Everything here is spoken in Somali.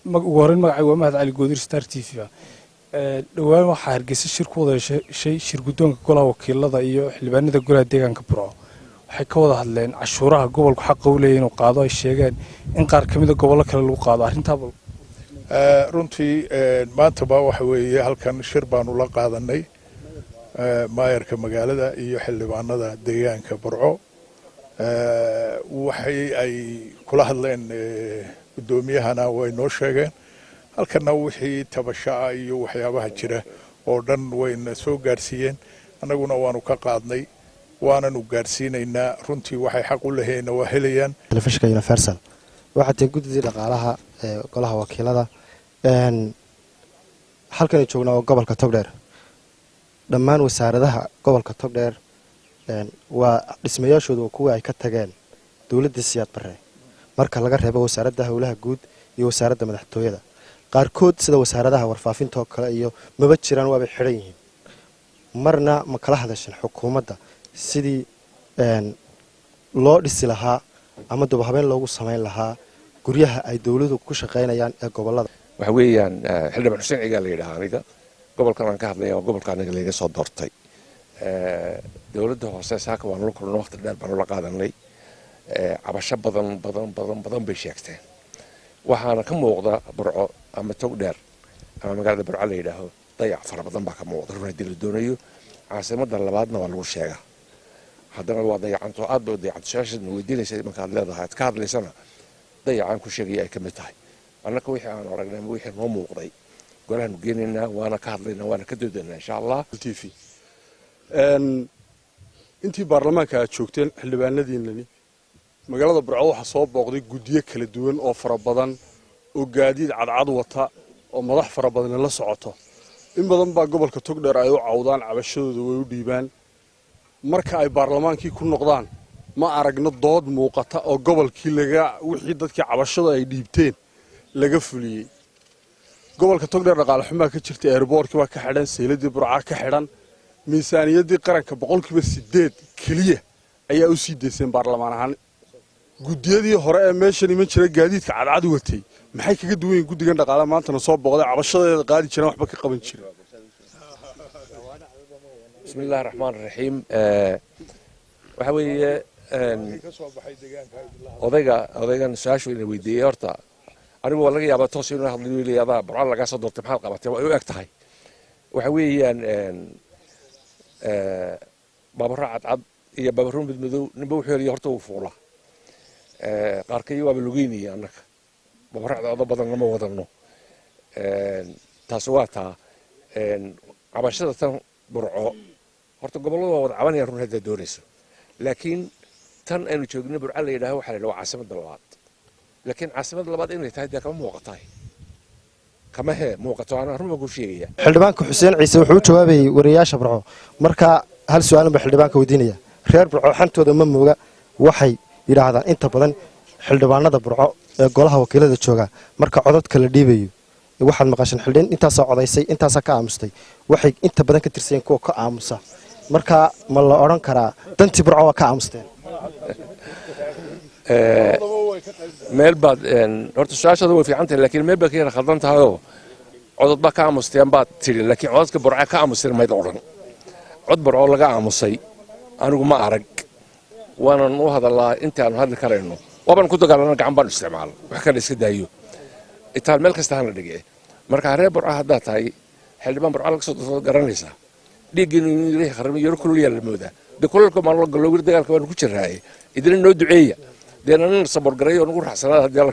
وارن magacay waa Mahad Cali Goodir Star TV dhawaan waxa Hargeysa shir ku wada shay shir gudoonka golaha wakiilada iyo xildhibaanada golaha deegaanka Burco waxay ka wada hadleen cashuuraha gobolka xaq u leeyahay inuu qaado ay sheegeen in qaar kamid ah gobolka kale lagu qaado arrinta runtii maanta waxa weeye halkan shir baan ula qaadanay maayarka magaalada iyo xildhibaanada deegaanka Burco waxay ay kula hadleen gudoomiyahana way noo sheegeen halkana wixii tabashaa iyo waxyaabaha jira oo dhan wayna soo gaarsiiyeen anaguna waanu ka qaadnay waananu gaarsiinaynaa runtii waxay xaq u leeyihiin waa helayaan telefishinka Universal waxa tii guddiga dhaqaalaha golaha wakiilada halkan ay joognaa gobolka Togdheer dhammaan wasaaradaha gobolka Togdheer waa dhismayaashoodu kuwa ay ka tageen dawladda Siyaad Barre marka laga reebo wasaaradda hawlaha guud iyo wasaaradda madaxtooyada qaarkood sida wasaaradaha warfaafinta oo kale iyo maba jiraan waa bay xiran yihiin marna ma kala hadashan xukuumadda sidii loo dhisi lahaa ama dib habeen loogu sameyn lahaa guryaha ay dawladdu ku shaqeynayaan ee gobolada waxa weeyaan xildhibaan Xuseen Cigaal la yiraahdo aniga gobolkan aan ka hadlayo gobolka aniga laga soo doortay dawladda hoose saaka waan la kulnay waqti dheer baan la qaadanay cabasho badan bay sheegteen waxaana ka muuqda Burco ama Togdheer ama magaalada Burco la yiraahdo dayac fara badan baa ka muuqda runtii la doonayo caasimadda labaadna waa lagu sheegaa haddana waa dayacanto aad bay dayacanto weydiinaysa markaad leedahay ka hadlaysana dayacan ku sheegay ay ka mid tahay annaka wixii aan aragnay wixii noo muuqday golahan geenina waana ka hadlaynaa waana ka doodaynaa insha Allah TV intii baarlamaanka aad joogteen xildhibaanadiinani magaalada Burco waxa soo booqday guddiyo kala duwan oo fara badan oo gaadiid cadcad wata oo madax fara badan la socoto in badan baa gobolka Togdheer ay u cawdaan cabashadooda way u dhiibaan marka ay baarlamaankii ku noqdaan ma aragno dood muuqata oo gobolkii laga wixii dadkii cabashada ay dhiibteen laga fuliyay gobolka Togdheer dhaqaale xumaa ka jirtay airportkii waa ka xidhan sayladii Burco ka xidhan miisaaniyadii qaranka 8% kaliya ayaa u sii deyseen baarlamaan ahaan guddiyadii hore ee meeshan iman jiray gaadiidka cadcad watay maxay kaga duwan yihiin guddigan dhaqaalaha maantana soo booqday cabashadeeda qaadi jireen waxba ka qaban jiray bismillaahir rahmaanir rahiim waxa weeye odaygan su'aashu inay weydiiyay horta anigu waa laga yaabaa toos inuu hadlayo leeyahay Burco laga soo doortay maxaa qabatay way u eg tahay waxa weeyaan baabuur cadcad iyo baabuur midmadow ninba wuxuu yiri horta uu fuula qaarkii waa lugeynaya annaka baabuurada badan lama wadano taas waa taa cabashada tan Burco horta gobolada waa wada cabanayaan run hadda doonayso laakiin tan aynu joogno Burco la yiraahdo waxa la yiraahdaa caasimadda labaad laakiin caasimadda labaad inay tahay kama muuqatay kama muuqato ana run ku sheegaya xildhibaanka Xuseen Ciise wuxuu jawaabay wariyaasha Burco marka hal su'aal baa xildhibaanka weydiinaya reer Burco xantooda ma mooga waxay yiraahdaan inta badan xildhibaanada Burco ee golaha wakiilada jooga marka codadka la dhiibayo waxaad maqashan xildhibaan intaas oo codaysay intaas ka aamustay waxay inta badan ka tirsan kuwa ka aamusa marka ma la oran karaa dantii Burco waa ka aamusteen meel baad horta su'aashada way fiican tahay laakiin meel baa ka yara khaldan tahay oo codad baa ka aamusteen baad tiri laakiin codadka Burco ka aamuseen ma oran cod Burco laga aamusay anigu ma arag waana u hadalaa inta aan hadli karayno waban ku dagaalana gacan baan isticmaal wax kale iska daayo inta meel kasta aan la dhigay marka reer Burco hadda tahay xildhibaan Burco laga soo doortay garanaysa dhiigin inuu xarmi yar kulul yaal mooda de kululka ma loo galo dagaalka waan ku jiraay idin noo duceeya deena sabor garay oo nagu raxsanaa hadii